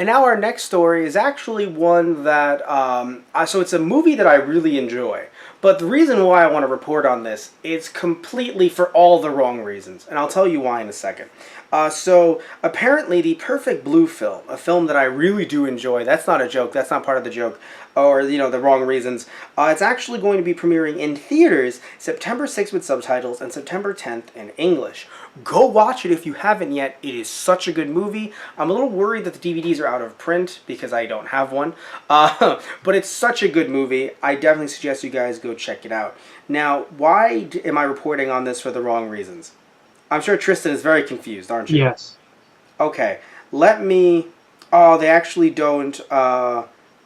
And now our next story is actually one that, so it's a movie that I really enjoy. But the reason why I want to report on this is completely for all the wrong reasons. And I'll tell you why in a second. So apparently the Perfect Blue film, a film that I really do enjoy, that's not a joke, that's not part of the joke, or, the wrong reasons. It's actually going to be premiering in theaters September 6th with subtitles and September 10th in English. Go watch it if you haven't yet. It is such a good movie. I'm a little worried that the DVDs are out of print because I don't have one. But it's such a good movie. I definitely suggest you guys go check it out. Now, why am I reporting on this for the wrong reasons? I'm sure Tristan is very confused, aren't you? Yes. Okay. Let me... Oh, they actually don't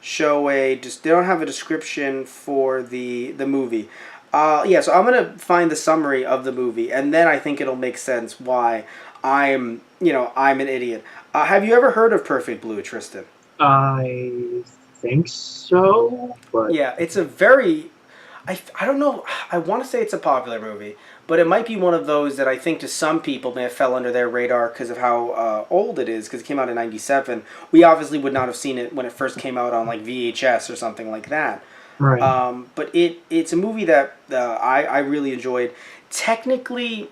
show a... They don't have a description for the movie. Yeah, so I'm going to find the summary of the movie, and then I think it'll make sense why I'm an idiot. Have you ever heard of Perfect Blue, Tristan? I think so, but... Yeah, it's a very... I don't know, I want to say it's a popular movie, but it might be one of those that I think to some people may have fell under their radar because of how old it is, because it came out in 97. We obviously would not have seen it when it first came out on like VHS or something like that. Right. But it's a movie that I really enjoyed. Technically,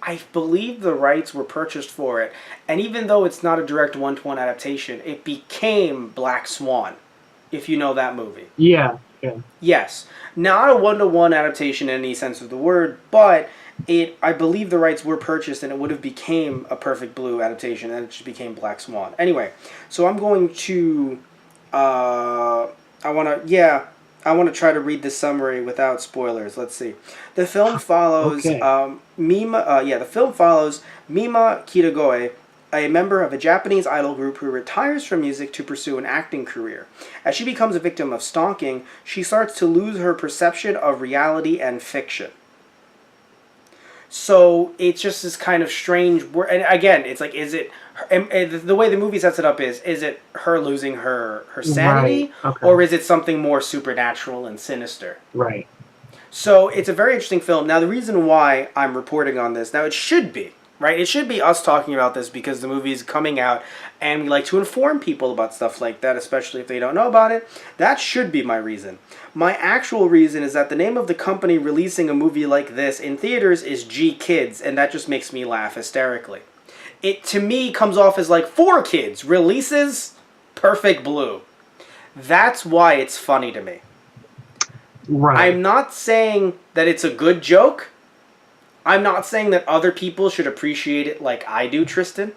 I believe the rights were purchased for it, and even though it's not a direct one-to-one adaptation, it became Black Swan, if you know that movie. Yeah. Yes. Not a one-to-one adaptation in any sense of the word, but I believe the rights were purchased and it would have became a Perfect Blue adaptation and it just became Black Swan. Anyway, so I'm going to I want to try to read the summary without spoilers. Let's see. The film follows the film follows Mima Kitagoe, a member of a Japanese idol group who retires from music to pursue an acting career. As she becomes a victim of stalking, she starts to lose her perception of reality and fiction. So it's just this kind of strange... And again, it's like, is it... And the way the movie sets it up is it her losing her sanity? Right. Okay. Or is it something more supernatural and sinister? Right. So it's a very interesting film. Now, the reason why I'm reporting on this... Now, it should be... Right? It should be us talking about this because the movie is coming out and we like to inform people about stuff like that, especially if they don't know about it. That should be my reason. My actual reason is that the name of the company releasing a movie like this in theaters is GKIDS, and that just makes me laugh hysterically. It, to me, comes off as like 4Kids releases Perfect Blue. That's why it's funny to me. Right. I'm not saying that it's a good joke. I'm not saying that other people should appreciate it like I do, Tristan.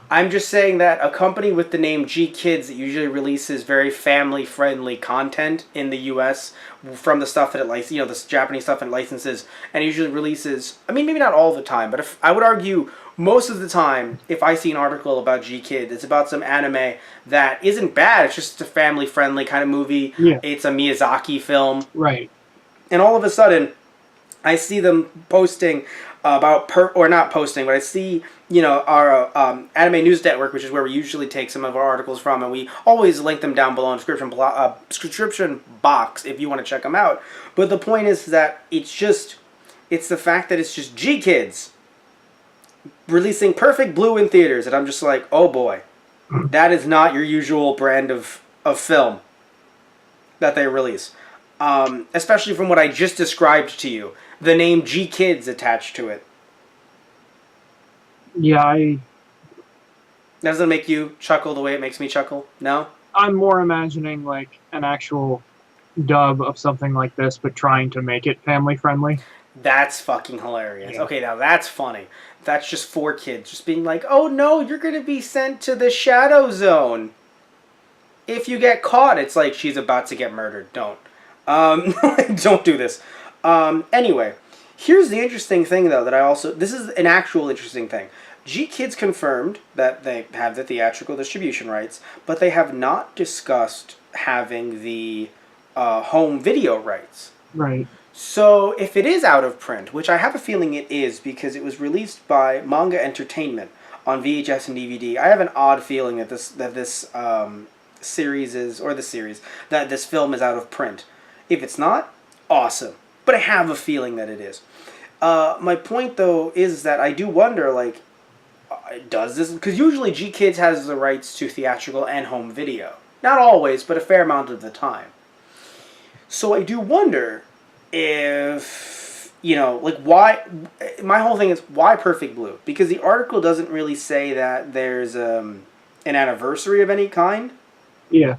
I'm just saying that a company with the name GKIDS that usually releases very family-friendly content in the U.S. from the stuff that it licenses, this Japanese stuff it licenses, and usually releases, I mean, maybe not all the time, but if I would argue most of the time, if I see an article about GKIDS, it's about some anime that isn't bad, it's just a family-friendly kind of movie. Yeah. It's a Miyazaki film. Right. And all of a sudden... I see them posting about, or not posting, but I see, our Anime News Network, which is where we usually take some of our articles from, and we always link them down below in the description box if you want to check them out. But the point is that it's the fact that it's just GKIDS releasing Perfect Blue in theaters, and I'm just like, oh boy, that is not your usual brand of film that they release. Especially from what I just described to you. The name GKIDS attached to it. Yeah, Doesn't make you chuckle the way it makes me chuckle? No? I'm more imagining like an actual dub of something like this, but trying to make it family friendly. That's fucking hilarious. Yeah. Okay, now that's funny. That's just 4Kids just being like, oh no, you're going to be sent to the shadow zone. If you get caught, it's like she's about to get murdered. Don't. Don't do this. Anyway, here's the interesting thing, though, this is an actual interesting thing. GKIDS confirmed that they have the theatrical distribution rights, but they have not discussed having the home video rights. Right. So if it is out of print, which I have a feeling it is because it was released by Manga Entertainment on VHS and DVD, I have an odd feeling that this film is out of print. If it's not, awesome. But I have a feeling that it is. My point, though, is that I do wonder, like, does this, because usually GKIDS has the rights to theatrical and home video. Not always, but a fair amount of the time. So I do wonder if, like why, my whole thing is why Perfect Blue? Because the article doesn't really say that there's an anniversary of any kind. Yeah.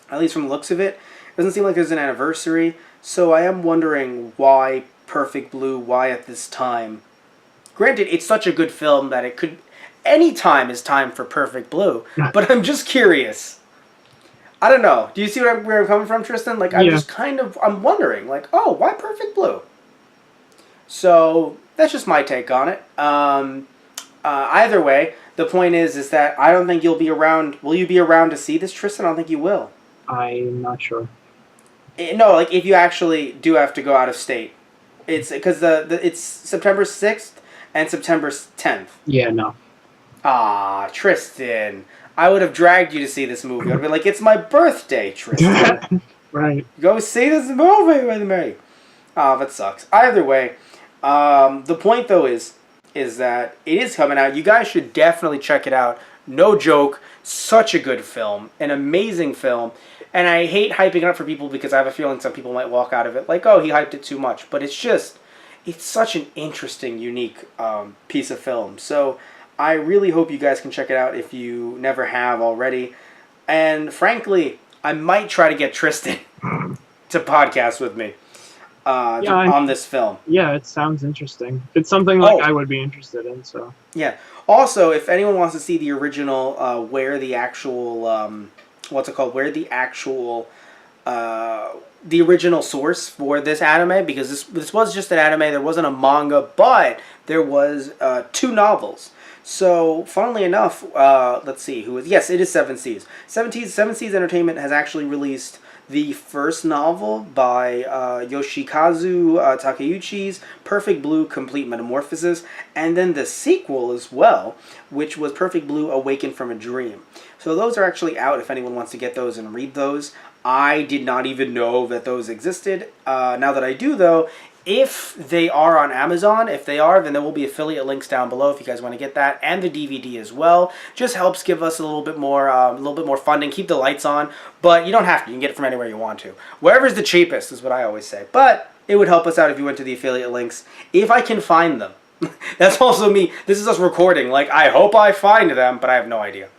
At least from the looks of it. It doesn't seem like there's an anniversary. So I am wondering why Perfect Blue, why at this time. Granted, it's such a good film that it could, any time is time for Perfect Blue. But I'm just curious. I don't know. Do you see where I'm coming from, Tristan? Like, I'm just I'm wondering, like, oh, why Perfect Blue? So, that's just my take on it. Either way, the point is that I don't think you'll be around. Will you be around to see this, Tristan? I don't think you will. I'm not sure. No, like, if you actually do have to go out of state. It's because it's September 6th and September 10th. Yeah, no. Ah, Tristan. I would have dragged you to see this movie. I'd be like, it's my birthday, Tristan. Right. Go see this movie with me. Oh, that sucks. Either way, the point, though, is that it is coming out. You guys should definitely check it out. No joke. Such a good film. An amazing film. And I hate hyping it up for people because I have a feeling some people might walk out of it like, oh, he hyped it too much. But it's such an interesting, unique piece of film. So I really hope you guys can check it out if you never have already. And frankly, I might try to get Tristan to podcast with me on this film. Yeah, it sounds interesting. It's something like I would be interested in. So yeah. Also, if anyone wants to see the original, where the actual the original source for this anime, because this was just an anime, there wasn't a manga, but there was 2 novels. So, funnily enough, let's see, yes, it is Seven Seas. Seven Seas Entertainment has actually released the first novel by Yoshikazu Takeuchi's Perfect Blue Complete Metamorphosis, and then the sequel as well, which was Perfect Blue Awakened from a Dream. So those are actually out if anyone wants to get those and read those. I did not even know that those existed. Now that I do, though, if they are on Amazon, if they are, then there will be affiliate links down below if you guys want to get that, and the DVD as well. Just helps give us a little bit more funding, keep the lights on. But you don't have to. You can get it from anywhere you want to. Wherever's the cheapest is what I always say. But it would help us out if you went to the affiliate links, if I can find them. That's also me. This is us recording. Like, I hope I find them, but I have no idea.